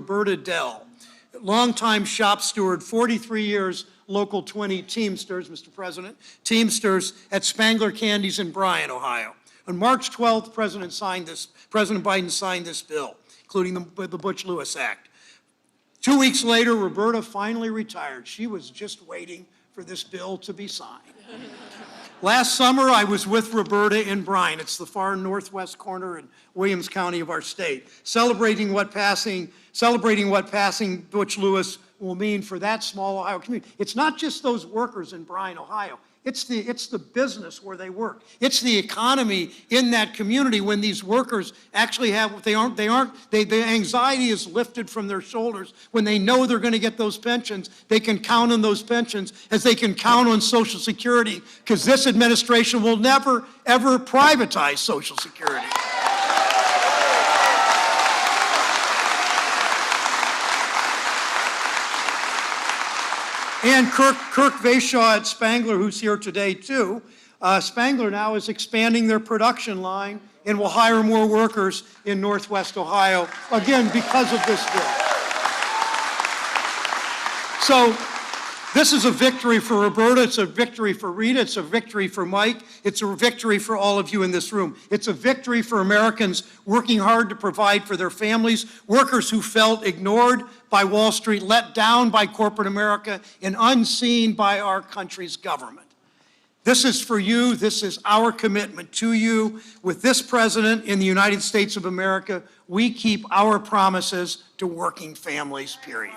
Roberta Dell, longtime shop steward, 43 years, Local 20 Teamsters, Mr. President, Teamsters at Spangler Candies in Bryan, Ohio. On March 12th, President Biden signed this bill, including the Butch Lewis Act. 2 weeks later, Roberta finally retired. She was just waiting for this bill to be signed. Last summer, I was with Roberta in Bryan. It's the far northwest corner in Williams County of our state, celebrating what passing Butch Lewis will mean for that small Ohio community. It's not just those workers in Bryan, Ohio. It's the business where they work. It's the economy in that community when these workers actually have, the anxiety is lifted from their shoulders when they know they're going to get those pensions. They can count on those pensions as they can count on Social Security, because this administration will never, ever privatize Social Security. And Kirk Vayshaw at Spangler, who's here today too. Spangler now is expanding their production line and will hire more workers in Northwest Ohio, again, because of this bill. So this is a victory for Roberta, it's a victory for Rita, it's a victory for Mike, it's a victory for all of you in this room. It's a victory for Americans working hard to provide for their families, workers who felt ignored by Wall Street, let down by corporate America, and unseen by our country's government. This is for you, this is our commitment to you. With this president in the United States of America, we keep our promises to working families, period.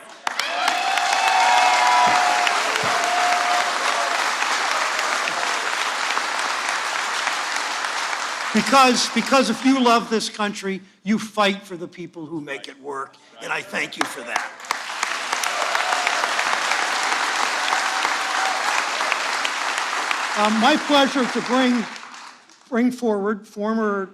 Because if you love this country, you fight for the people who make it work, and I thank you for that. My pleasure to bring forward former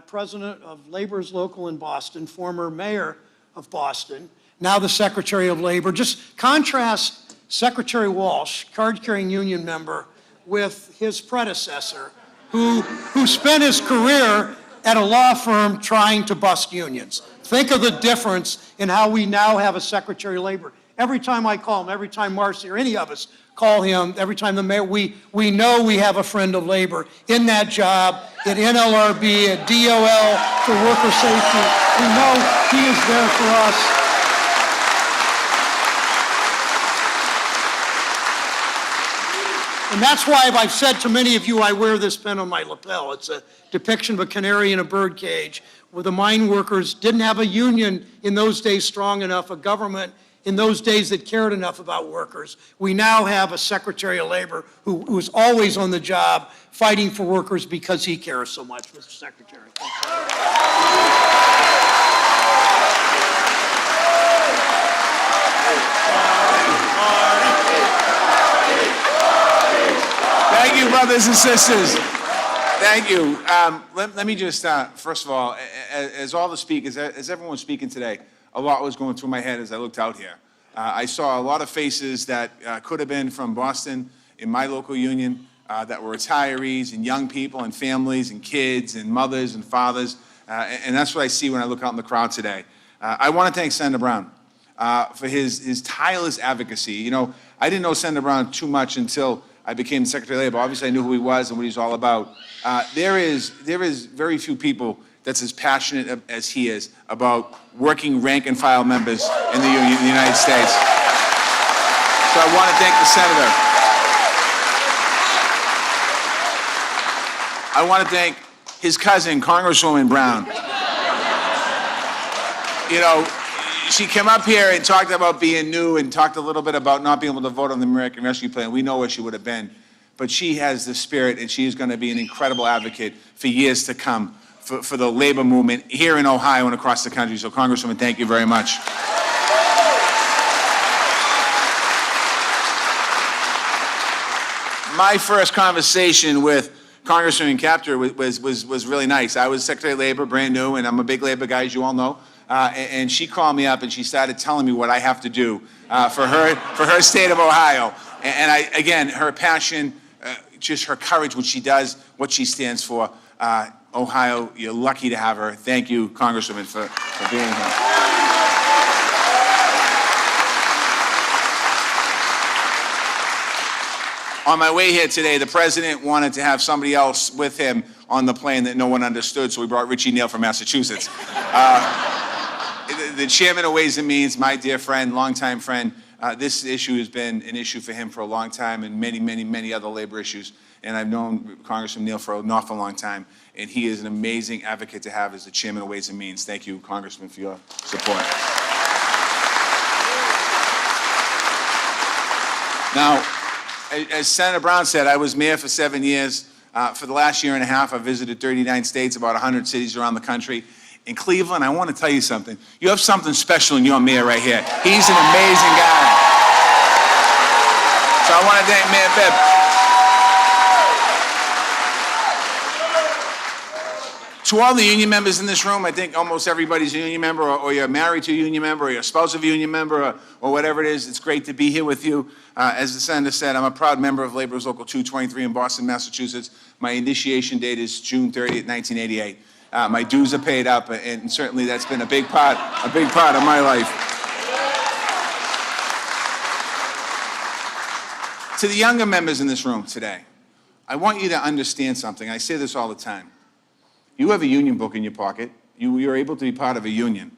president of Labor's Local in Boston, former mayor of Boston, now the Secretary of Labor. Just contrast Secretary Walsh, card-carrying union member, with his predecessor, who spent his career at a law firm trying to bust unions. Think of the difference in how we now have a Secretary of Labor. Every time I call him, every time Marcy or any of us call him, every time the mayor, we know we have a friend of labor in that job, at NLRB, at DOL, for worker safety. We know he is there for us. And that's why I've said to many of you, I wear this pin on my lapel. It's a depiction of a canary in a bird cage, where the mine workers didn't have a union in those days strong enough, a government in those days that cared enough about workers. We now have a Secretary of Labor who is always on the job fighting for workers because he cares so much, Mr. Secretary. Thank you, brothers and sisters. Thank you. Let me just, first of all, as all the speakers, as everyone was speaking today, a lot was going through my head as I looked out here. I saw a lot of faces that could have been from Boston in my local union that were retirees and young people and families and kids and mothers and fathers. And that's what I see when I look out in the crowd today. I want to thank Senator Brown for his tireless advocacy. You know, I didn't know Senator Brown too much until I became the Secretary of Labor. Obviously, I knew who he was and what he's all about. There is very few people that's as passionate as he is about working rank and file members in the union in the United States. So I want to thank the senator. I want to thank his cousin, Congresswoman Brown. You know, she came up here and talked about being new and talked a little bit about not being able to vote on the American Rescue Plan. We know where she would have been. But she has the spirit, and she is going to be an incredible advocate for years to come for the labor movement here in Ohio and across the country. So, Congresswoman, thank you very much. My first conversation with Congresswoman Capter was really nice. I was Secretary of Labor, brand new, and I'm a big labor guy, as you all know. And she called me up and she started telling me what I have to do for her state of Ohio. And again, her passion, just her courage, what she does, what she stands for. Ohio, you're lucky to have her. Thank you, Congresswoman, for being here. On my way here today, the president wanted to have somebody else with him on the plane that no one understood, so we brought Richie Neal from Massachusetts. The chairman of Ways and Means, my dear friend, longtime friend, this issue has been an issue for him for a long time, and many, many, many other labor issues. And I've known Congressman Neal for an awful long time, and he is an amazing advocate to have as the chairman of Ways and Means. Thank you, Congressman, for your support. Now, as Senator Brown said, I was mayor for 7 years. For the last year and a half, I visited 39 states, about 100 cities around the country. In Cleveland, I want to tell you something. You have something special in your mayor right here. He's an amazing guy. So I want to thank Mayor Bibb. To all the union members in this room, I think almost everybody's a union member, or you're married to a union member, or you're a spouse of a union member, or whatever it is. It's great to be here with you. As the senator said, I'm a proud member of Labor's Local 223 in Boston, Massachusetts. My initiation date is June 30th, 1988. My dues are paid up, and certainly that's been a big part of my life. To the younger members in this room today, I want you to understand something. I say this all the time. You have a union book in your pocket. You're able to be part of a union.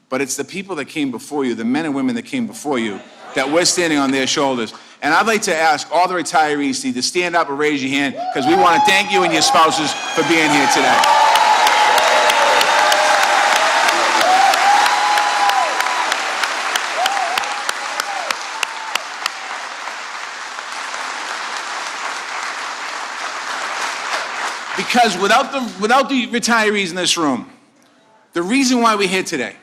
But it's the people that came before you, the men and women that came before you, that we're standing on their shoulders. And I'd like to ask all the retirees to either stand up or raise your hand, because we want to thank you and your spouses for being here today. Because without the retirees in this room, the reason why we're here today,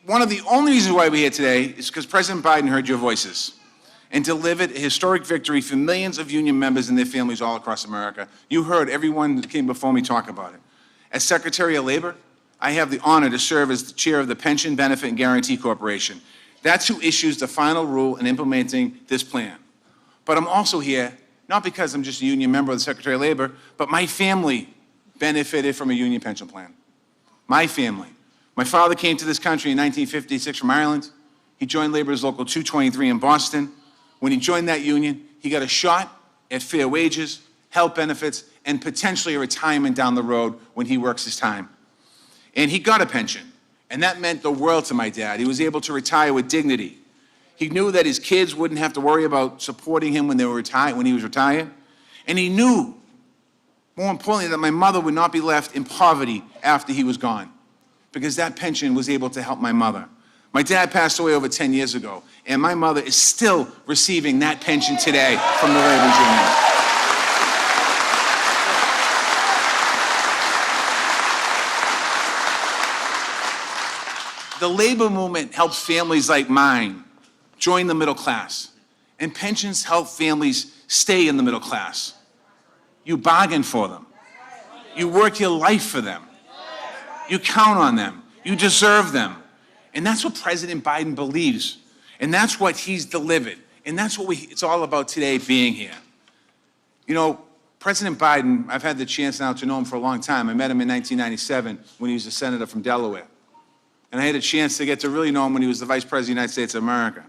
one of the only reasons why we're here today is because President Biden heard your voices and delivered a historic victory for millions of union members and their families all across America. You heard everyone that came before me talk about it. As Secretary of Labor, I have the honor to serve as the chair of the Pension Benefit and Guarantee Corporation. That's who issues the final rule in implementing this plan. But I'm also here not because I'm just a union member of the Secretary of Labor, but my family benefited from a union pension plan. My family. My father came to this country in 1956 from Ireland. He joined Labor's Local 223 in Boston. When he joined that union, he got a shot at fair wages, health benefits, and potentially a retirement down the road when he works his time. And he got a pension, and that meant the world to my dad. He was able to retire with dignity. He knew that his kids wouldn't have to worry about supporting him when he was retired. And he knew, more importantly, that my mother would not be left in poverty after he was gone, because that pension was able to help my mother. My dad passed away over 10 years ago, and my mother is still receiving that pension today from the labor union. The labor movement helps families like mine join the middle class, and pensions help families stay in the middle class. You bargain for them. You work your life for them. You count on them. You deserve them. And that's what President Biden believes. And that's what he's delivered. And that's what it's all about today, being here. You know, President Biden, I've had the chance now to know him for a long time. I met him in 1997 when he was a senator from Delaware. And I had a chance to get to really know him when he was the Vice President of the United States of America.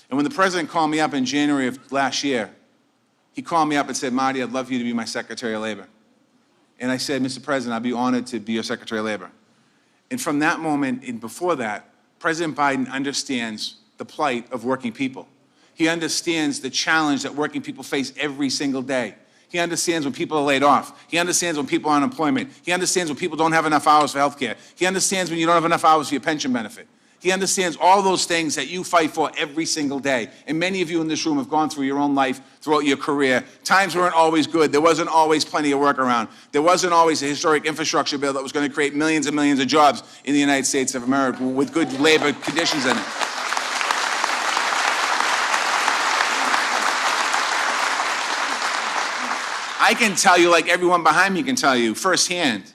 And when the president called me up in January of last year, he called me up and said, Marty, I'd love you to be my Secretary of Labor. And I said, Mr. President, I'd be honored to be your Secretary of Labor. And from that moment and before that, President Biden understands the plight of working people. He understands the challenge that working people face every single day. He understands when people are laid off. He understands when people are on unemployment. He understands when people don't have enough hours for health care. He understands when you don't have enough hours for your pension benefit. He understands all those things that you fight for every single day. And many of you in this room have gone through your own life throughout your career. Times weren't always good. There wasn't always plenty of work around. There wasn't always a historic infrastructure bill that was going to create millions and millions of jobs in the United States of America with good labor conditions in it. I can tell you, like everyone behind me can tell you firsthand,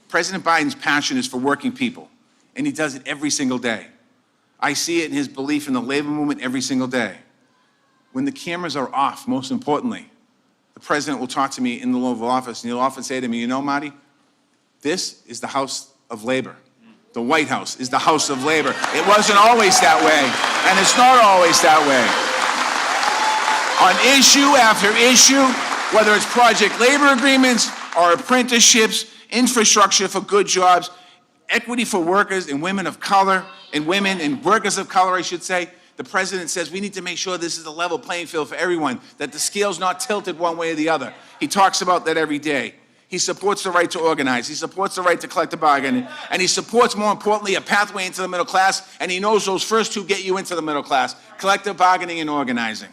President Biden's passion is for working people. And he does it every single day. I see it in his belief in the labor movement every single day. When the cameras are off, most importantly, the president will talk to me in the Oval Office, and he'll often say to me, you know, Marty, this is the House of Labor. The White House is the House of Labor. It wasn't always that way, and it's not always that way. on issue after issue, whether it's project labor agreements or apprenticeships, infrastructure for good jobs, equity for workers and women of color, and women and workers of color, I should say. The president says we need to make sure this is a level playing field for everyone, that the scale's not tilted one way or the other. He talks about that every day. He supports the right to organize. He supports the right to collective bargaining. And he supports, more importantly, a pathway into the middle class. And he knows those first two get you into the middle class: collective bargaining and organizing.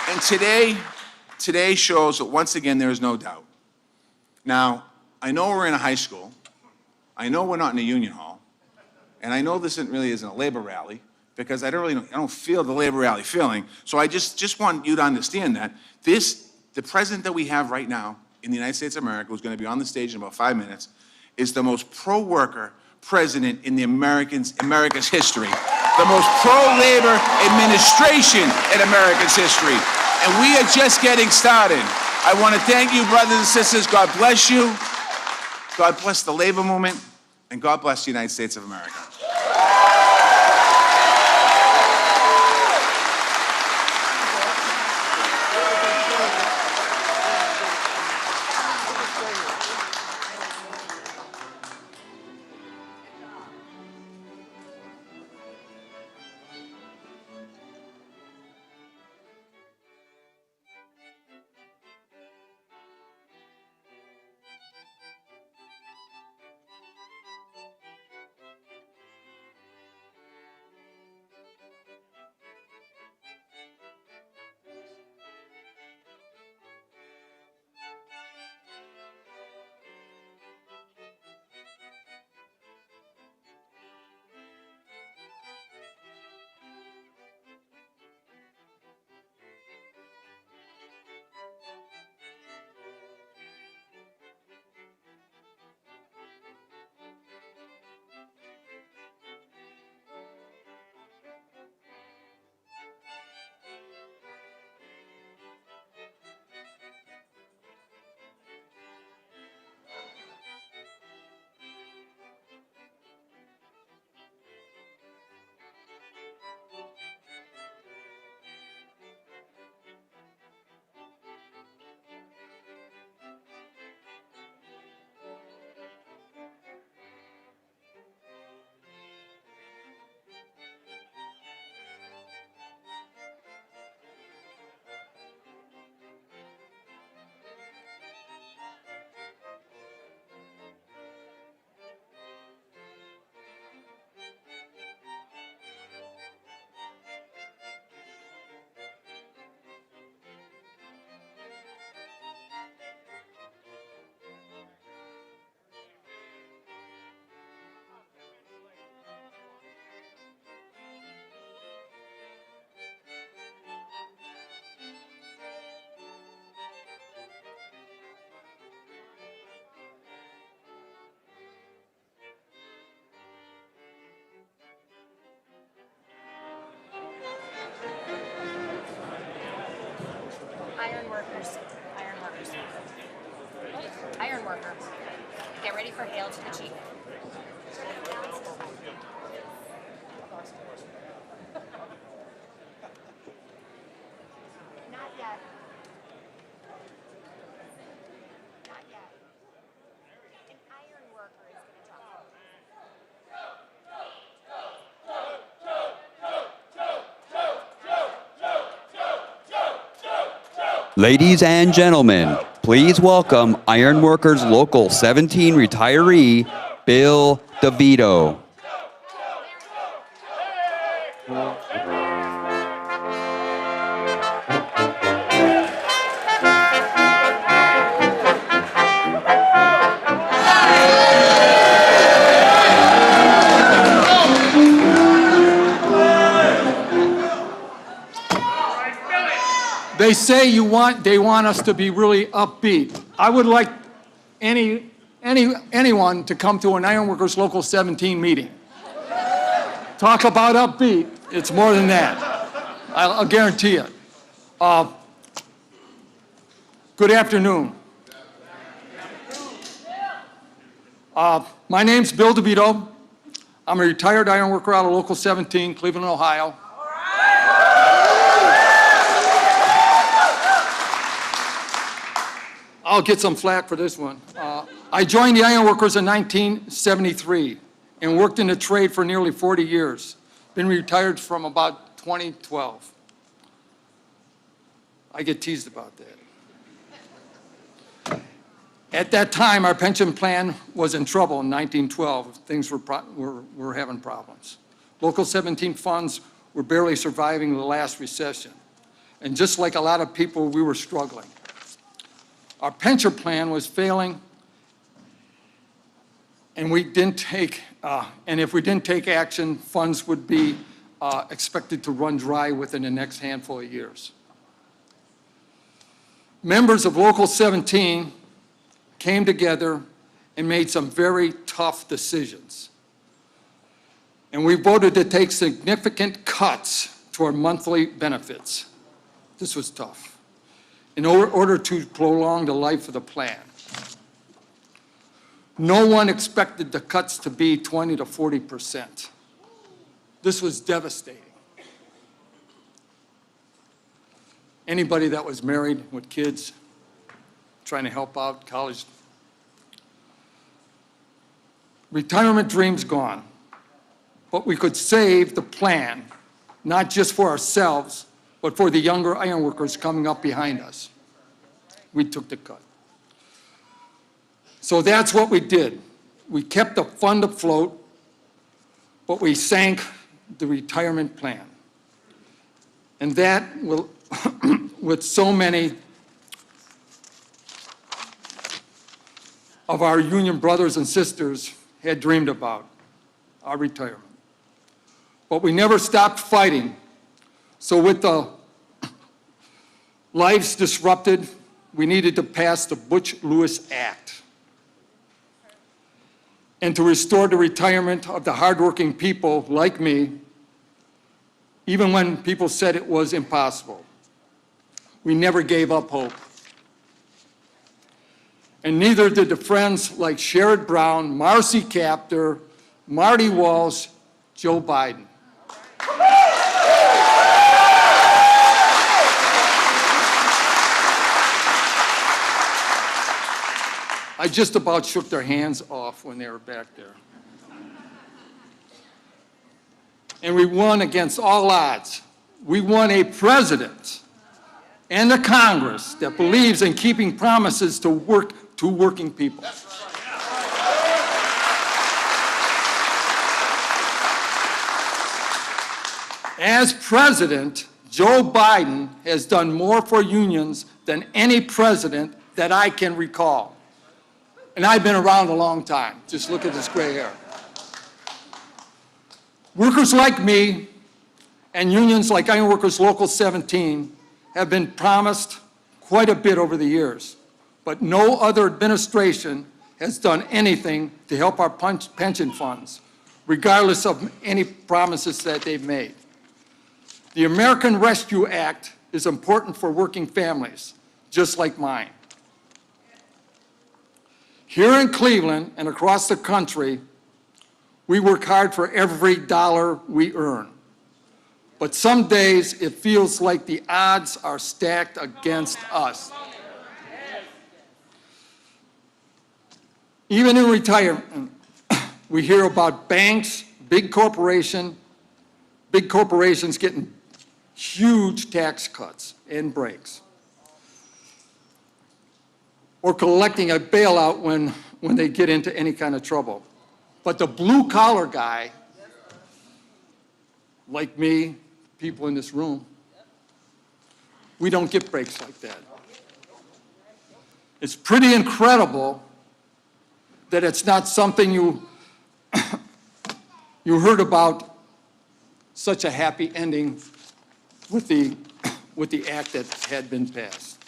And today shows that once again there is no doubt. Now, I know we're in a high school. I know we're not in a union hall. And I know this really isn't a labor rally, because I don't feel the labor rally feeling. So I just want you to understand that the president that we have right now in the United States of America, who's going to be on the stage in about 5 minutes, is the most pro-worker president in America's history, the most pro-labor administration in America's history. And we are just getting started. I want to thank you, brothers and sisters. God bless you. God bless the labor movement. And God bless the United States of America. Iron worker. Get ready for hail to the chief. Not yet. Not yet. An iron worker is going to talk. Ladies and gentlemen, please welcome Ironworkers Local 17 retiree, Bill Devito. They say they want us to be really upbeat. I would like anyone to come to an Ironworkers Local 17 meeting. Talk about upbeat. It's more than that. I'll guarantee it. Good afternoon. My name's Bill Devito. I'm a retired iron worker out of Local 17, Cleveland, Ohio. I'll get some flack for this one. I joined the Iron Workers in 1973 and worked in the trade for nearly 40 years. Been retired from about 2012. I get teased about that. At that time, our pension plan was in trouble in 1912. Things were having problems. Local 17 funds were barely surviving the last recession. And just like a lot of people, we were struggling. Our pension plan was failing, and if we didn't take action, funds would be expected to run dry within the next handful of years. Members of Local 17 came together and made some very tough decisions. And we voted to take significant cuts to our monthly benefits. This was tough, in order to prolong the life of the plan. No one expected the cuts to be 20 to 40%. This was devastating. Anybody that was married with kids, trying to help out college. Retirement dreams gone. But we could save the plan, not just for ourselves, but for the younger iron workers coming up behind us. We took the cut. So that's what we did. We kept the fund afloat, but we sank the retirement plan. And that will, with so many of our union brothers and sisters had dreamed about, our retirement. But we never stopped fighting. So with the lives disrupted, we needed to pass the Butch Lewis Act and to restore the retirement of the hardworking people like me, even when people said it was impossible. We never gave up hope. And neither did the friends like Sherrod Brown, Marcy Kaptur, Marty Walsh, Joe Biden. I just about shook their hands off when they were back there. And we won against all odds. We won a president and a Congress that believes in keeping promises to working people. As president, Joe Biden has done more for unions than any president that I can recall. And I've been around a long time. Just look at this gray hair. Workers like me and unions like Iron Workers Local 17 have been promised quite a bit over the years, but no other administration has done anything to help our pension funds, regardless of any promises that they've made. The American Rescue Act is important for working families, just like mine. Here in Cleveland and across the country, we work hard for every dollar we earn. But some days it feels like the odds are stacked against us. Even in retirement, we hear about banks, big corporations getting huge tax cuts and breaks, or collecting a bailout when they get into any kind of trouble. But the blue-collar guy, like me, people in this room, we don't get breaks like that. It's pretty incredible that it's not something you heard about, such a happy ending with the act that had been passed.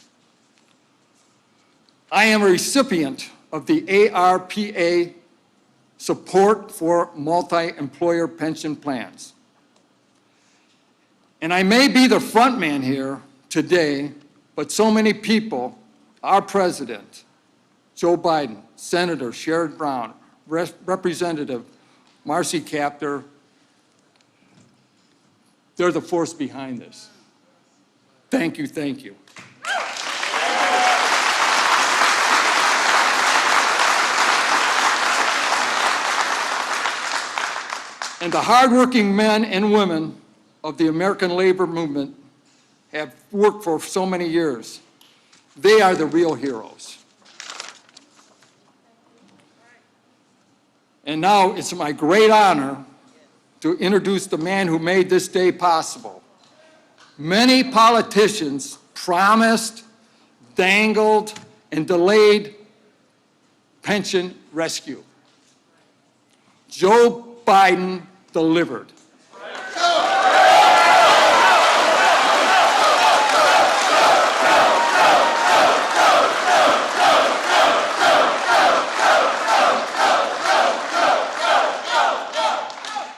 I am a recipient of the ARPA support for multi-employer pension plans. And I may be the front man here today, but so many people, our president, Joe Biden, Senator Sherrod Brown, Representative Marcy Kapter, they're the force behind this. Thank you, thank you. And the hardworking men and women of the American labor movement have worked for so many years. They are the real heroes. And now it's my great honor to introduce the man who made this day possible. Many politicians promised, dangled, and delayed pension rescue. Joe Biden delivered.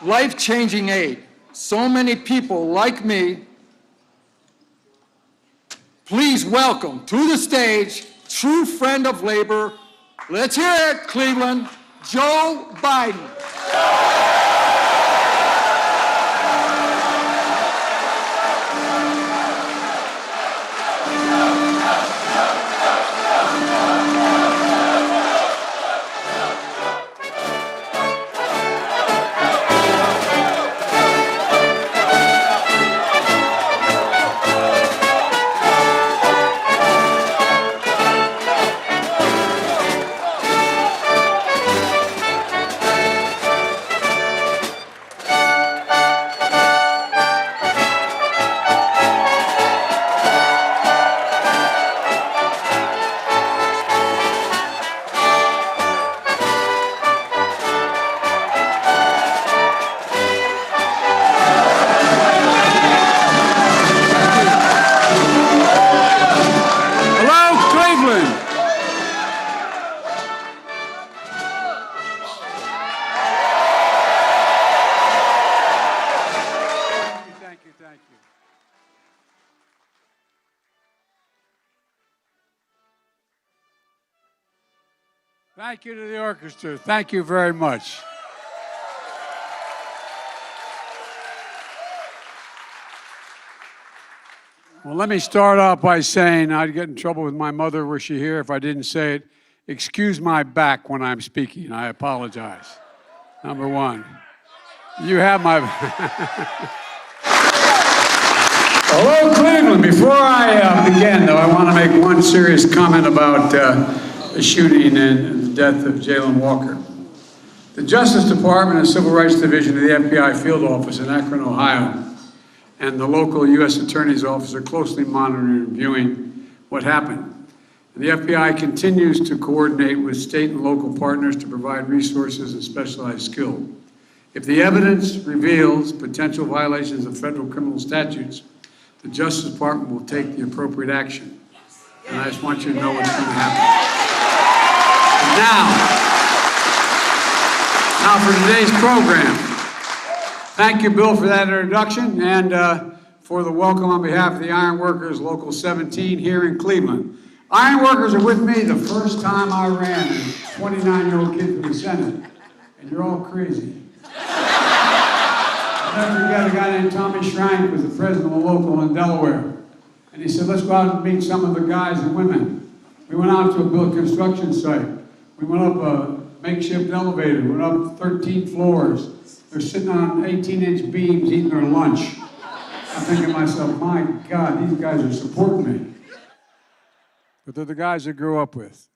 Life-changing aid. So many people like me. Please welcome to the stage, true friend of labor. Let's hear it, Cleveland, Joe Biden. Thank you to the orchestra. Thank you very much. Well, let me start off by saying I'd get in trouble with my mother were she here if I didn't say it. Excuse my back when I'm speaking. I apologize. Number one. You have my... Hello, Cleveland. Before I begin, though, I want to make one serious comment about the shooting and the death of Jalen Walker. The Justice Department and Civil Rights Division of the FBI field office in Akron, Ohio, and the local U.S. Attorney's Office are closely monitoring and reviewing what happened. The FBI continues to coordinate with state and local partners to provide resources and specialized skill. If the evidence reveals potential violations of federal criminal statutes, the Justice Department will take the appropriate action. And I just want you to know what's going to happen. Now for today's program. Thank you, Bill, for that introduction and for the welcome on behalf of the Iron Workers Local 17 here in Cleveland. Iron Workers are with me the first time I ran as a 29-year-old kid for the Senate, and you're all crazy. I'll never forget a guy named Tommy Schrank was the president of a local in Delaware, and he said, let's go out and meet some of the guys and women. We went out to a built construction site. We went up a makeshift elevator, went up 13 floors. They're sitting on 18-inch beams eating their lunch. I'm thinking to myself, my God, these guys are supporting me. But they're the guys I grew up with.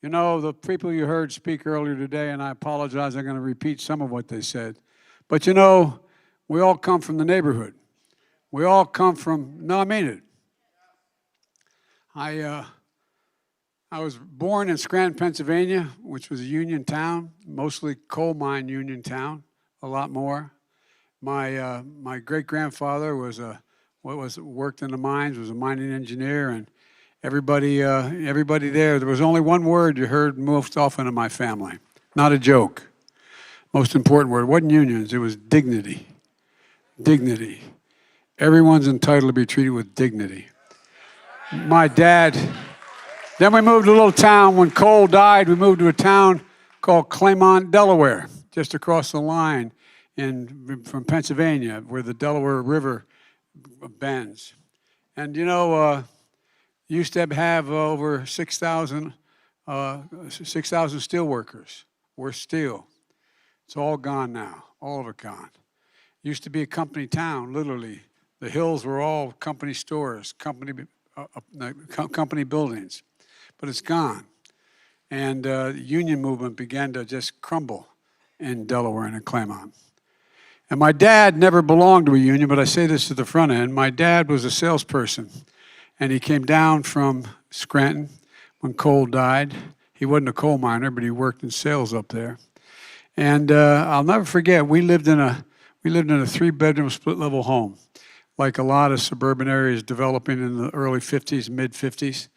You know, the people you heard speak earlier today, and I apologize, I'm going to repeat some of what they said. But you know, we all come from the neighborhood. We all come from, no, I mean it. I was born in Scranton, Pennsylvania, which was a union town, mostly coal mine union town, a lot more. My great-grandfather worked in the mines, was a mining engineer, and everybody there was only one word you heard most often in my family. Not a joke. Most important word. It wasn't unions, it was dignity. Dignity. Everyone's entitled to be treated with dignity. My dad, then we moved to a little town. When Cole died, we moved to a town called Claymont, Delaware. just across the line from Pennsylvania, where the Delaware River bends. And used to have over 6,000 steel workers worth steel. It's all gone now, all of it gone. Used to be a company town, literally. The hills were all company stores, company buildings, but it's gone. And the union movement began to just crumble in Delaware and in Claremont. And my dad never belonged to a union, but I say this to the front end. My dad was a salesperson, and he came down from Scranton when coal died. He wasn't a coal miner, but he worked in sales up there. And I'll never forget, we lived in a 3-bedroom split-level home, like a lot of suburban areas developing in the early 50s, mid-50s.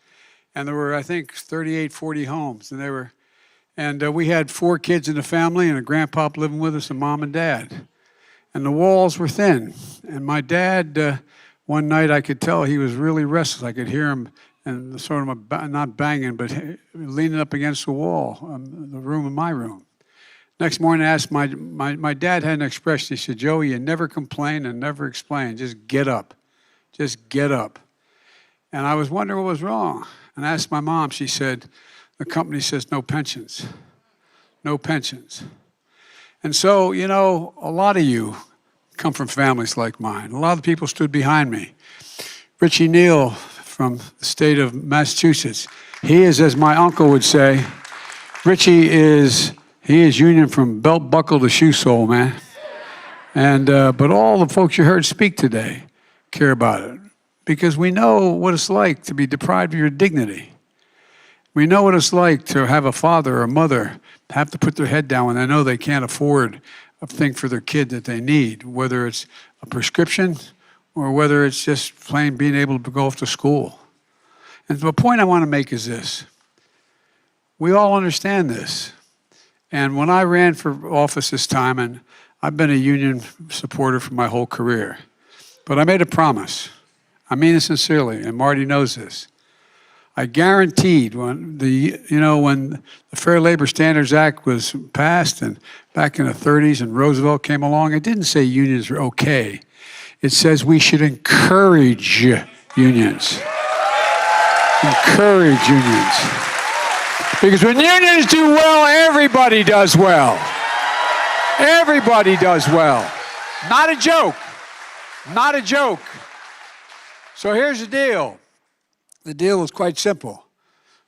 And there were, I think, 38, 40 homes. And we had 4 kids in the family and a grandpa living with us and mom and dad. And the walls were thin. And my dad, one night I could tell he was really restless. I could hear him and sort of not banging, but leaning up against the wall, the room in my room. Next morning I asked my dad had an expression. He said, "Joey, you never complain and never explain. Just get up. Just get up." And I was wondering what was wrong. And I asked my mom. She said, "The company says no pensions. No pensions." And so, a lot of you come from families like mine. A lot of people stood behind me. Richie Neal from the state of Massachusetts. He is, as my uncle would say, Richie is union from belt buckle to shoe sole, man. And but all the folks you heard speak today care about it because we know what it's like to be deprived of your dignity. We know what it's like to have a father or a mother have to put their head down when they know they can't afford a thing for their kid that they need, whether it's a prescription or whether it's just plain being able to go off to school. And the point I want to make is this. We all understand this. And when I ran for office this time, and I've been a union supporter for my whole career, but I made a promise. I mean it sincerely, and Marty knows this. I guaranteed when the Fair Labor Standards Act was passed and back in the 30s and Roosevelt came along, it didn't say unions are okay. It says we should encourage unions. Encourage unions. Because when unions do well, everybody does well. Everybody does well. Not a joke. Not a joke. So here's the deal. The deal was quite simple.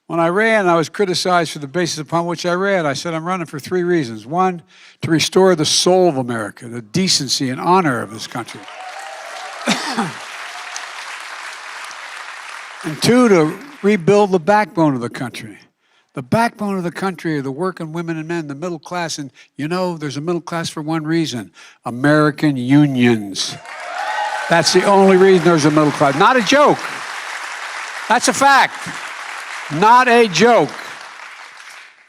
When I ran, I was criticized for the basis upon which I ran. I said I'm running for 3 reasons. 1, to restore the soul of America, the decency and honor of this country. And 2, to rebuild the backbone of the country. The backbone of the country are the working women and men, the middle class. And there's a middle class for one reason: American unions. That's the only reason there's a middle class. Not a joke. That's a fact. Not a joke.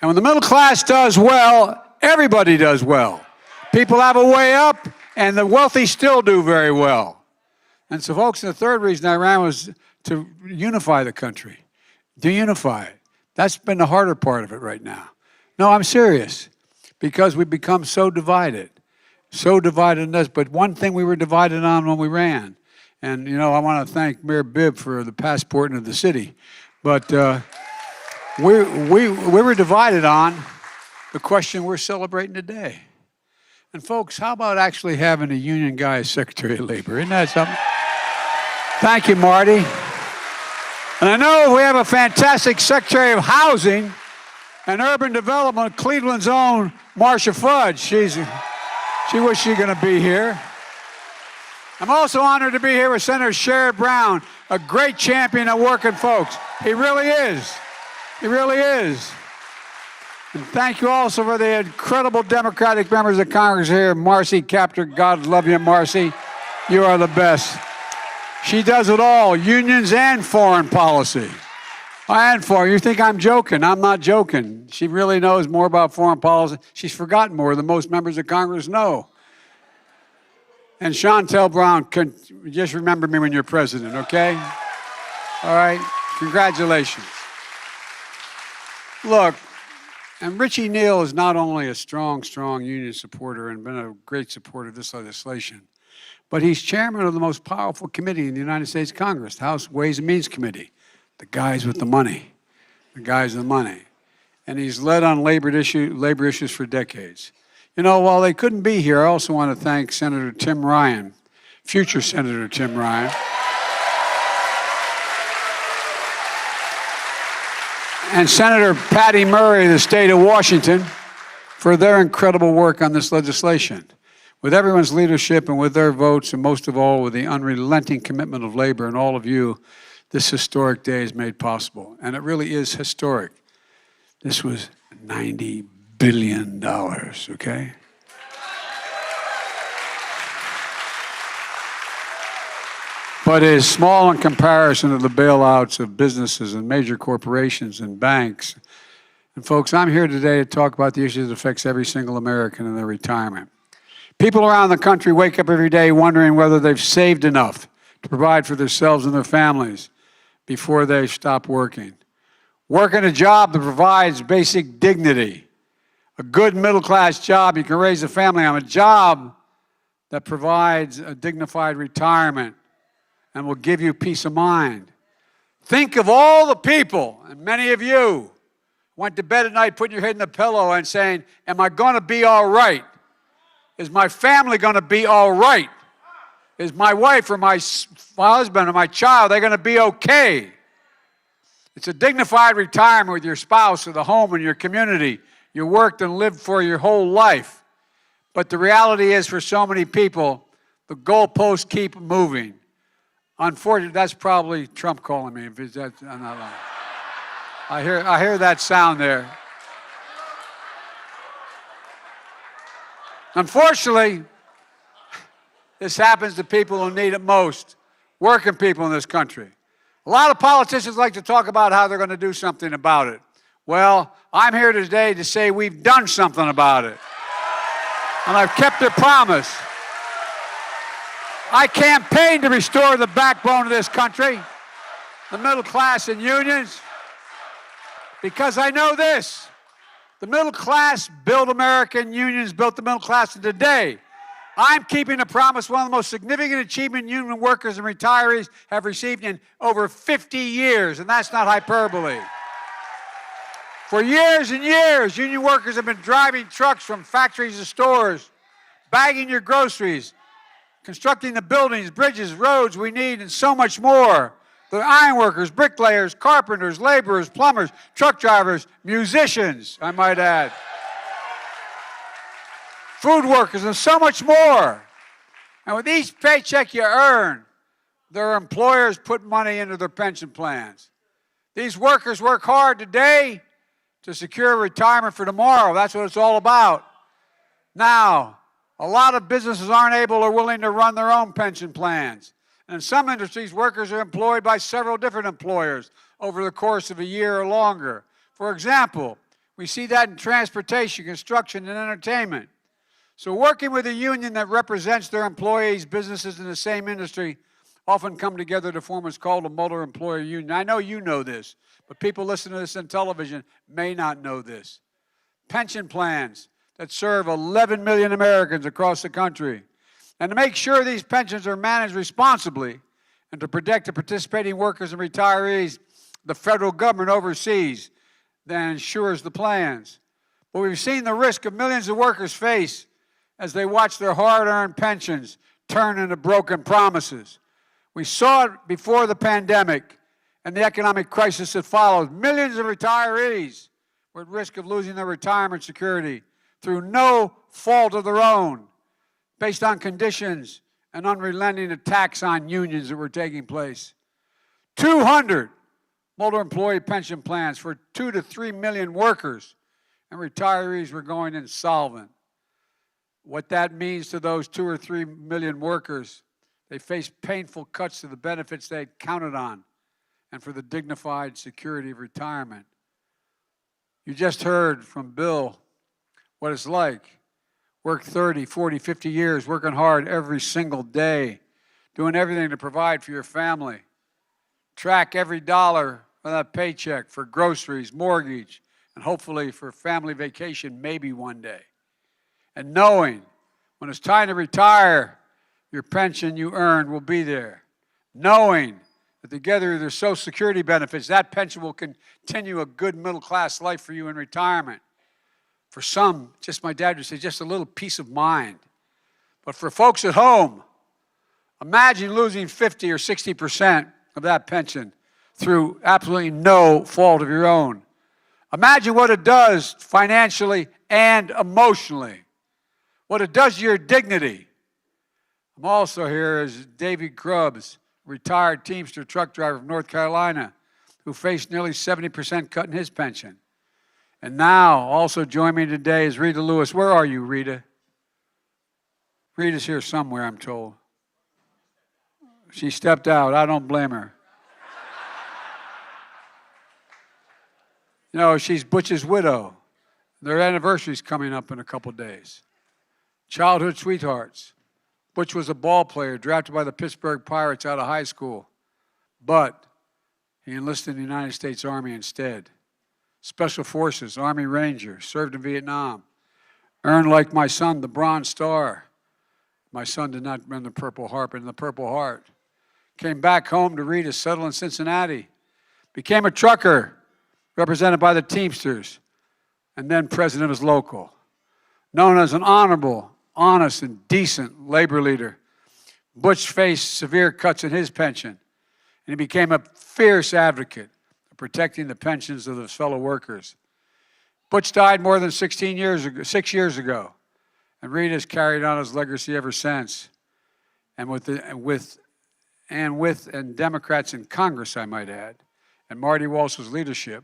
And when the middle class does well, everybody does well. People have a way up, and the wealthy still do very well. And so, folks, the 3rd reason I ran was to unify the country. To unify it. That's been the harder part of it right now. No, I'm serious. Because we've become so divided. So divided in this. But one thing we were divided on when we ran. And, I want to thank Mayor Bibb for the passport into the city. But we were divided on the question we're celebrating today. And, folks, how about actually having a union guy as Secretary of Labor? Isn't that something? Thank you, Marty. And I know we have a fantastic Secretary of Housing and Urban Development, Cleveland's own Marcia Fudge. She wishes she was going to be here. I'm also honored to be here with Senator Sherrod Brown, a great champion of working folks. He really is. He really is. And thank you also for the incredible Democratic members of Congress here. Marcy Kaptur, God love you, Marcy. You are the best. She does it all, unions and foreign policy. And foreign. You think I'm joking? I'm not joking. She really knows more about foreign policy. She's forgotten more than most members of Congress know. And Chantel Brown, just remember me when you're president, okay? All right? Congratulations. Look, And Richie Neal is not only a strong union supporter and been a great supporter of this legislation, but he's chairman of the most powerful committee in the United States Congress, the House Ways and Means Committee, the guys with the money, the guys with the money. And he's led on labor issues for decades. You know, while they couldn't be here, I also want to thank Senator Tim Ryan, future Senator Tim Ryan, and Senator Patty Murray of the state of Washington for their incredible work on this legislation. With everyone's leadership and with their votes, and most of all with the unrelenting commitment of labor and all of you, this historic day is made possible. And it really is historic. This was $90 billion, okay? But it is small in comparison to the bailouts of businesses and major corporations and banks. And folks, I'm here today to talk about the issue that affects every single American in their retirement. People around the country wake up every day wondering whether they've saved enough to provide for themselves and their families before they stop working. Working a job that provides basic dignity, a good middle-class job you can raise a family on, a job that provides a dignified retirement and will give you peace of mind. Think of all the people, and many of you went to bed at night putting your head in the pillow and saying, am I going to be all right? Is my family going to be all right? Is my wife or my husband or my child, they're going to be okay? It's a dignified retirement with your spouse or the home and your community you worked and lived for your whole life. But the reality is, for so many people, the goalposts keep moving. Unfortunately, that's probably Trump calling me. If it's, I'm not lying. I hear that sound there. Unfortunately, this happens to people who need it most, working people in this country. A lot of politicians like to talk about how they're going to do something about it. Well, I'm here today to say we've done something about it. And I've kept a promise. I campaigned to restore the backbone of this country, the middle class and unions, because I know this. The middle class built America, and unions built the middle class. And today, I'm keeping a promise, one of the most significant achievements union workers and retirees have received in over 50 years, and that's not hyperbole. For years and years, union workers have been driving trucks from factories to stores, bagging your groceries, constructing the buildings, bridges, roads we need, and so much more. The ironworkers, bricklayers, carpenters, laborers, plumbers, truck drivers, musicians, I might add, food workers, and so much more. And with each paycheck you earn, their employers put money into their pension plans. These workers work hard today to secure retirement for tomorrow. That's what it's all about. Now, a lot of businesses aren't able or willing to run their own pension plans. And in some industries, workers are employed by several different employers over the course of a year or longer. For example, we see that in transportation, construction, and entertainment. So working with a union that represents their employees, businesses in the same industry, often come together to form what's called a multi-employer union. I know you know this, but people listening to this on television may not know this. Pension plans that serve 11 million Americans across the country. And to make sure these pensions are managed responsibly and to protect the participating workers and retirees, the federal government oversees, then ensures the plans. But we've seen the risk of millions of workers face as they watch their hard-earned pensions turn into broken promises. We saw it before the pandemic and the economic crisis that followed. Millions of retirees were at risk of losing their retirement security through no fault of their own, based on conditions and unrelenting attacks on unions that were taking place. 200 multi-employee pension plans for 2 to 3 million workers and retirees were going insolvent. What that means to those 2 or 3 million workers, they face painful cuts to the benefits they had counted on and for the dignified security of retirement. You just heard from Bill what it's like. Work 30, 40, 50 years, working hard every single day, doing everything to provide for your family. Track every dollar of that paycheck for groceries, mortgage, and hopefully for family vacation maybe one day. And knowing when it's time to retire, your pension you earned will be there. Knowing that together with your Social Security benefits, that pension will continue a good middle-class life for you in retirement. For some, just my dad would say, just a little peace of mind. But for folks at home, imagine losing 50 or 60% of that pension through absolutely no fault of your own. Imagine what it does financially and emotionally, what it does to your dignity. I'm also here as David Grubbs, retired Teamster truck driver from North Carolina, who faced nearly 70% cut in his pension. And now, also joining me today is Rita Lewis. Where are you, Rita? Rita's here somewhere, I'm told. She stepped out. I don't blame her. You know, she's Butch's widow. Their anniversary's coming up in a couple days. Childhood sweethearts. Butch was a ball player drafted by the Pittsburgh Pirates out of high school, but he enlisted in the United States Army instead. Special Forces, Army Ranger, served in Vietnam, earned, like my son, the Bronze Star. My son did not win the Purple Heart, but in the Purple Heart. Came back home to Rita, settled in Cincinnati, became a trucker, represented by the Teamsters, and then president of his local. Known as an honorable, honest, and decent labor leader, Butch faced severe cuts in his pension, and he became a fierce advocate of protecting the pensions of his fellow workers. Butch died more than 6 years ago, and Rita's carried on his legacy ever since. And with Democrats in Congress, I might add, and Marty Walsh's leadership,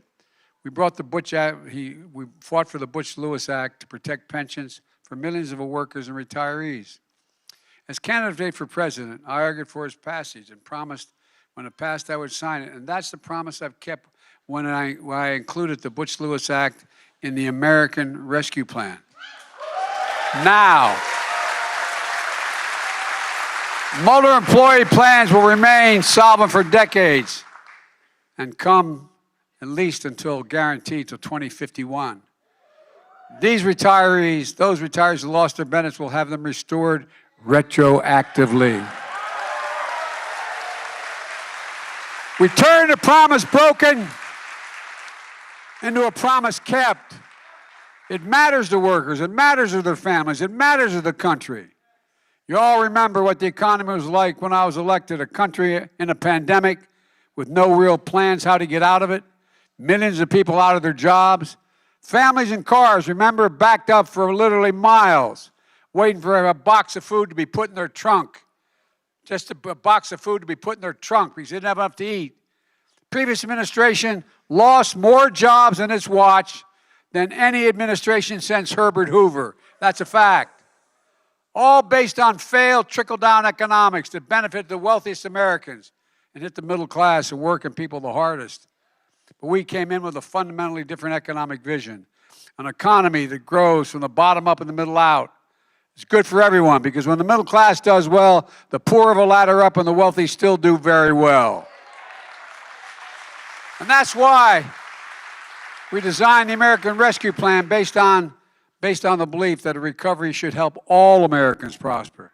we fought for the Butch Lewis Act to protect pensions for millions of our workers and retirees. As candidate for president, I argued for its passage and promised when it passed I would sign it. And that's the promise I've kept when I included the Butch Lewis Act in the American Rescue Plan. Now, motor employee plans will remain solvent for decades and come at least until guaranteed till 2051. Those retirees who lost their benefits will have them restored retroactively. We turn a promise broken into a promise kept. It matters to workers, it matters to their families, it matters to the country. You all remember what the economy was like when I was elected, a country in a pandemic with no real plans how to get out of it. Millions of people out of their jobs. Families in cars, remember, backed up for literally miles, waiting for a box of food to be put in their trunk. Just a box of food to be put in their trunk because they didn't have enough to eat. The previous administration lost more jobs in its watch than any administration since Herbert Hoover. That's a fact. All based on failed trickle-down economics that benefit the wealthiest Americans and hit the middle class and working people the hardest. But we came in with a fundamentally different economic vision, an economy that grows from the bottom up and the middle out. It's good for everyone because when the middle class does well, the poor will ladder up and the wealthy still do very well. And that's why we designed the American Rescue Plan based on the belief that a recovery should help all Americans prosper.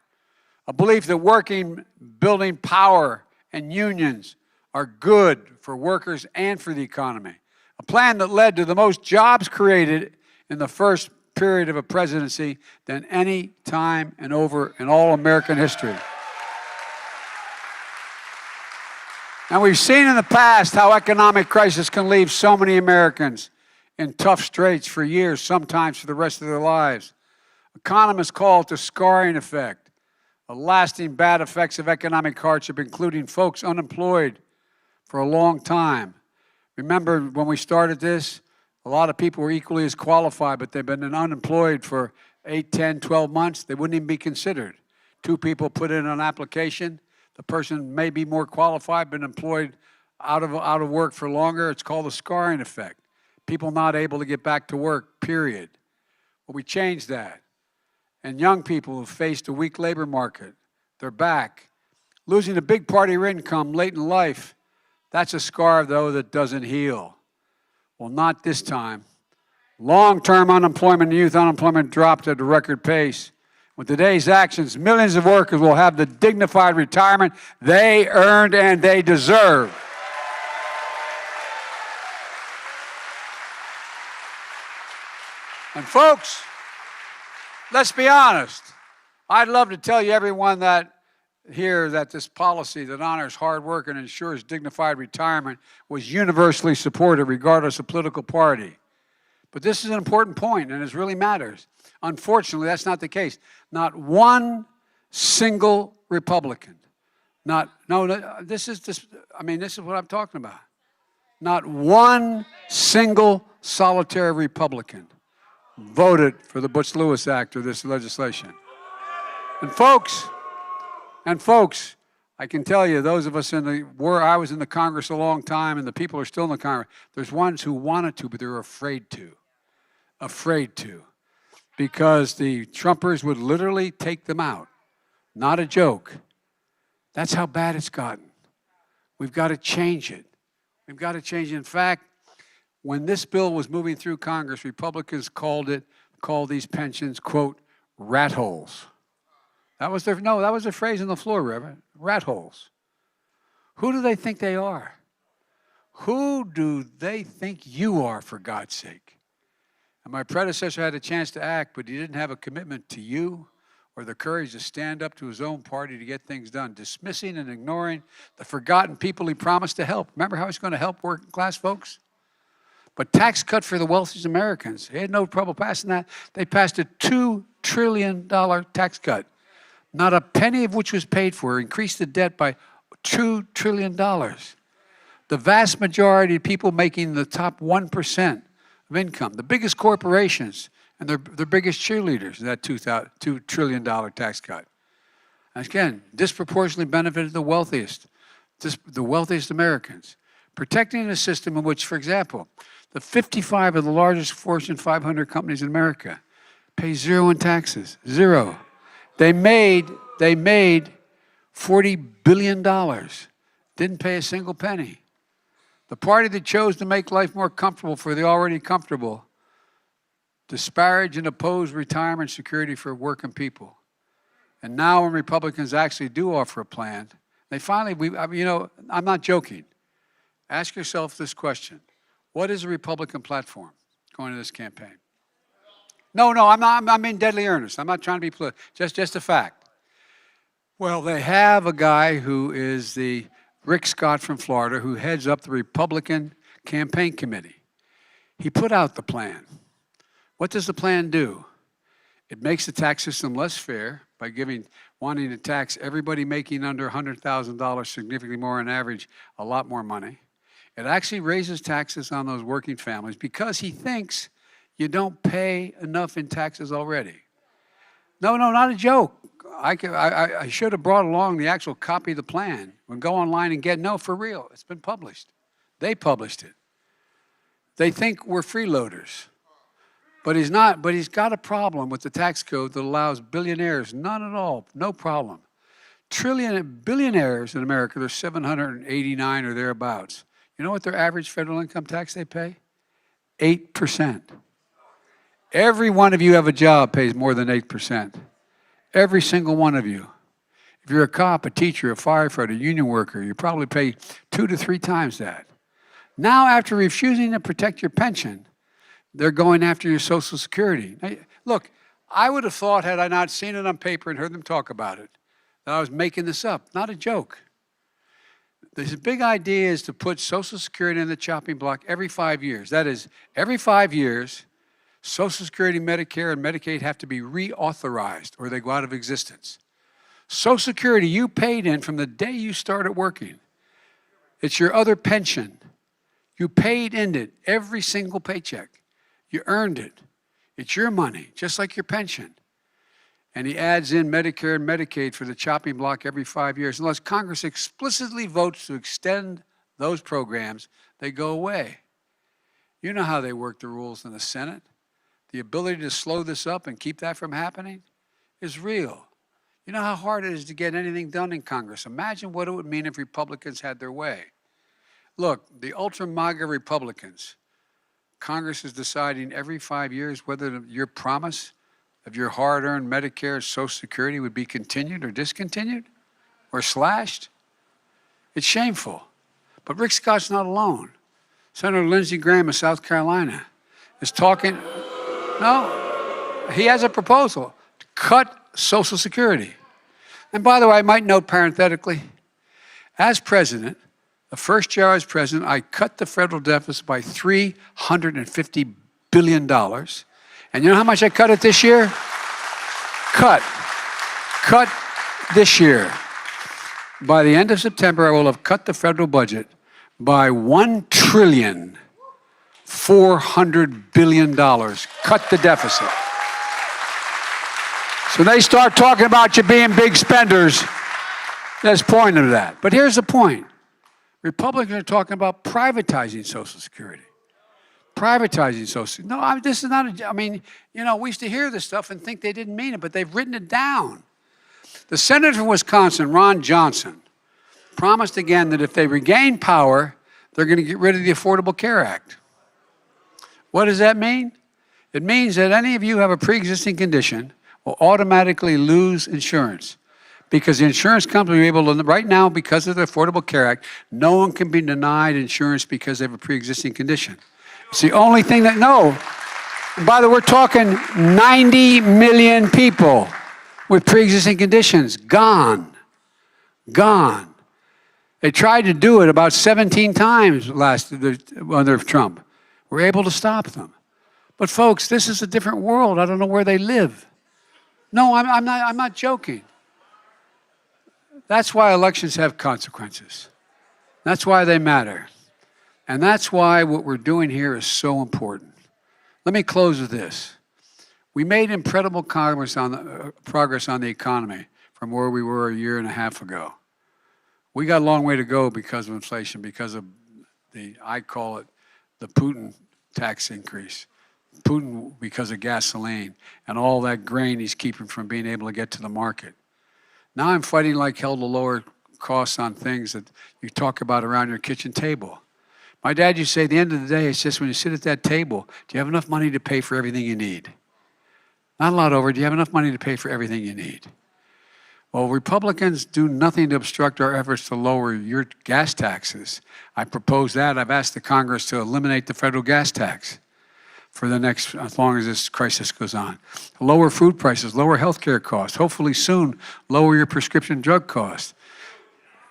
A belief that working, building power, and unions are good for workers and for the economy. A plan that led to the most jobs created in the first period of a presidency than any time in all American history. And we've seen in the past how economic crisis can leave so many Americans in tough straits for years, sometimes for the rest of their lives. Economists call it the scarring effect, the lasting bad effects of economic hardship, including folks unemployed for a long time. Remember when we started this, a lot of people were equally as qualified, but they've been unemployed for 8, 10, 12 months. They wouldn't even be considered. 2 people put in an application. The person may be more qualified, been employed out of work for longer. It's called the scarring effect. People not able to get back to work, period. Well, we changed that. And young people who faced a weak labor market, they're back. Losing a big part of your income late in life, that's a scar, though, that doesn't heal. Well, not this time. Long-term unemployment and youth unemployment dropped at a record pace. With today's actions, millions of workers will have the dignified retirement they earned and they deserve. And folks, let's be honest. I'd love to tell you, everyone that here, that this policy that honors hard work and ensures dignified retirement was universally supported regardless of political party. But this is an important point, and it really matters. Unfortunately, that's not the case. Not one single Republican, this is what I'm talking about. Not one single solitary Republican voted for the Butch Lewis Act or this legislation. And folks, I can tell you, those of us I was in the Congress a long time, and the people are still in the Congress. There's ones who wanted to, but they were afraid to. Because the Trumpers would literally take them out. Not a joke. That's how bad it's gotten. We've got to change it. In fact, when this bill was moving through Congress, Republicans called these pensions, quote, rat holes. That was their phrase on the floor, Reverend. Rat holes. Who do they think they are? Who do they think you are, for God's sake? And my predecessor had a chance to act, but he didn't have a commitment to you or the courage to stand up to his own party to get things done, dismissing and ignoring the forgotten people he promised to help. Remember how he's going to help working class folks? But tax cut for the wealthiest Americans. They had no trouble passing that. They passed a $2 trillion tax cut. Not a penny of which was paid for, increased the debt by $2 trillion. The vast majority of people making the top 1% of income, the biggest corporations, and their biggest cheerleaders in that $2 trillion tax cut. And again, disproportionately benefited the wealthiest Americans. Protecting a system in which, for example, the 55 of the largest Fortune 500 companies in America pay zero in taxes, zero. They made $40 billion, didn't pay a single penny. The party that chose to make life more comfortable for the already comfortable disparage and oppose retirement security for working people. And now when Republicans actually do offer a plan, they finally, I'm not joking. Ask yourself this question. What is a Republican platform going to this campaign? No, I'm in deadly earnest. I'm not trying to be political. Just a fact. Well, they have a guy who is the Rick Scott from Florida, who heads up the Republican campaign committee. He put out the plan. What does the plan do? It makes the tax system less fair by wanting to tax everybody making under $100,000, significantly more on average, a lot more money. It actually raises taxes on those working families because he thinks you don't pay enough in taxes already. No, not a joke. I should have brought along the actual copy of the plan. We'll go online and no, for real. It's been published. They published it. They think we're freeloaders. But he's not. But he's got a problem with the tax code that allows billionaires, none at all, no problem. Billionaires in America, there's 789 or thereabouts. You know what their average federal income tax they pay? 8%. Every one of you have a job pays more than 8%. Every single one of you. If you're a cop, a teacher, a firefighter, a union worker, you probably pay 2 to 3 times that. Now, after refusing to protect your pension, they're going after your Social Security. Now, look, I would have thought, had I not seen it on paper and heard them talk about it, that I was making this up. Not a joke. The big idea is to put Social Security in the chopping block every 5 years. That is, every 5 years, Social Security, Medicare, and Medicaid have to be reauthorized or they go out of existence. Social Security you paid in from the day you started working. It's your other pension. You paid in it every single paycheck. You earned it. It's your money, just like your pension. And he adds in Medicare and Medicaid for the chopping block every 5 years. Unless Congress explicitly votes to extend those programs, they go away. You know how they work the rules in the Senate. The ability to slow this up and keep that from happening is real. You know how hard it is to get anything done in Congress. Imagine what it would mean if Republicans had their way. Look, the ultra-MAGA Republicans Congress is deciding every 5 years whether your promise of your hard-earned Medicare, Social Security would be continued or discontinued or slashed? It's shameful. But Rick Scott's not alone. Senator Lindsey Graham of South Carolina is talking, no, he has a proposal to cut Social Security. And by the way, I might note parenthetically, as president, the first year I was president, I cut the federal deficit by $350 billion. And you know how much I cut it this year? Cut this year. By the end of September, I will have cut the federal budget by $1,400 billion. Cut the deficit. So they start talking about you being big spenders. There's point to that. But here's the point. Republicans are talking about privatizing Social Security. Privatizing Social Security. No, this is not we used to hear this stuff and think they didn't mean it, but they've written it down. The senator from Wisconsin, Ron Johnson, promised again that if they regain power, they're going to get rid of the Affordable Care Act. What does that mean? It means that any of you who have a pre-existing condition will automatically lose insurance. Because the insurance company will be able to, right now, because of the Affordable Care Act, no one can be denied insurance because they have a pre-existing condition. It's the only thing that, no. And by the way, we're talking 90 million people with pre-existing conditions. Gone. They tried to do it about 17 times under Trump. We're able to stop them. But folks, this is a different world. I don't know where they live. No, I'm not joking. That's why elections have consequences. That's why they matter. And that's why what we're doing here is so important. Let me close with this. We made incredible progress on the economy from where we were a year and a half ago. We got a long way to go because of inflation, because of I call it the Putin tax increase. Putin because of gasoline and all that grain he's keeping from being able to get to the market. Now I'm fighting like hell to lower costs on things that you talk about around your kitchen table. My dad used to say, at the end of the day, it's just when you sit at that table, do you have enough money to pay for everything you need? Not a lot over, do you have enough money to pay for everything you need? Well, Republicans do nothing to obstruct our efforts to lower your gas taxes. I propose that. I've asked the Congress to eliminate the federal gas tax for the next, as long as this crisis goes on. Lower food prices, lower health care costs. Hopefully soon, lower your prescription drug costs.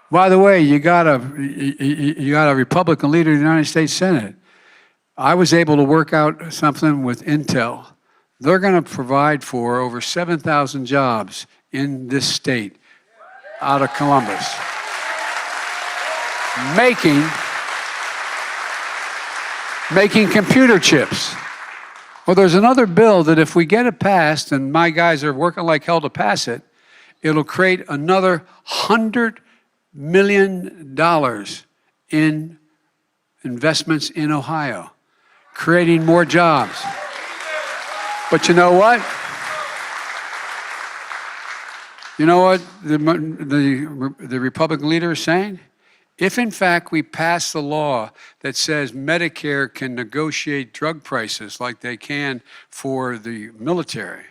By the way, you got a Republican leader in the United States Senate. I was able to work out something with Intel. They're going to provide for over 7,000 jobs in this state out of Columbus. Making computer chips. Well, there's another bill that if we get it passed, and my guys are working like hell to pass it, it'll create another $100 million in investments in Ohio, creating more jobs. But you know what? You know what the Republican leader is saying? If, in fact, we pass the law that says Medicare can negotiate drug prices like they can for the military,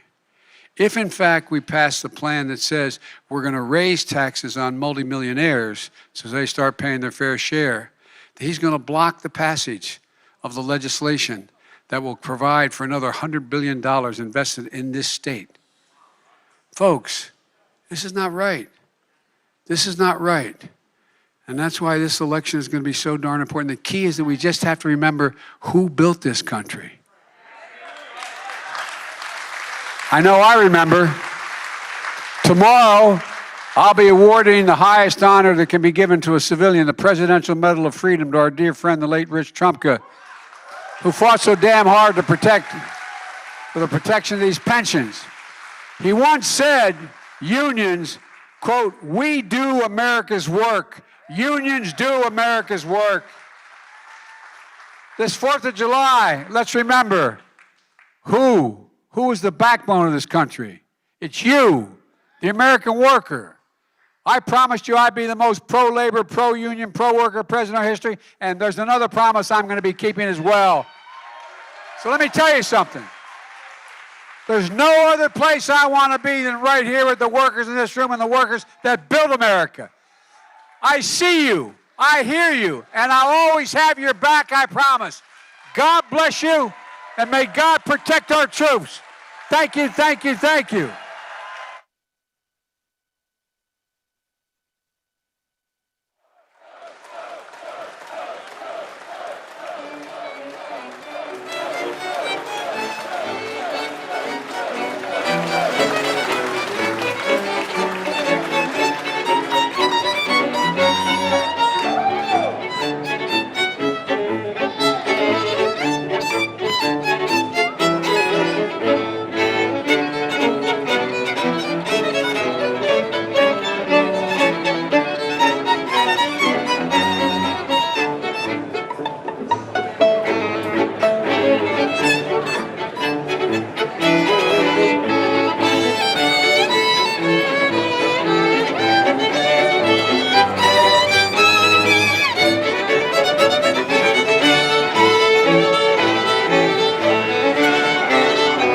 if, in fact, we pass the plan that says we're going to raise taxes on multimillionaires so they start paying their fair share, he's going to block the passage of the legislation that will provide for another $100 billion invested in this state. Folks, this is not right. This is not right. And that's why this election is going to be so darn important. The key is that we just have to remember who built this country. I know I remember. Tomorrow, I'll be awarding the highest honor that can be given to a civilian, the Presidential Medal of Freedom, to our dear friend, the late Rich Trumka, who fought so damn hard to protect, for the protection of these pensions. He once said, unions, quote, "We do America's work. Unions do America's work." This 4th of July, let's remember, who is the backbone of this country? It's you, the American worker. I promised you I'd be the most pro-labor, pro-union, pro-worker president in our history, and there's another promise I'm going to be keeping as well. So let me tell you something. There's no other place I want to be than right here with the workers in this room and the workers that build America. I see you, I hear you, and I'll always have your back, I promise. God bless you, and may God protect our troops. Thank you, thank you, thank you.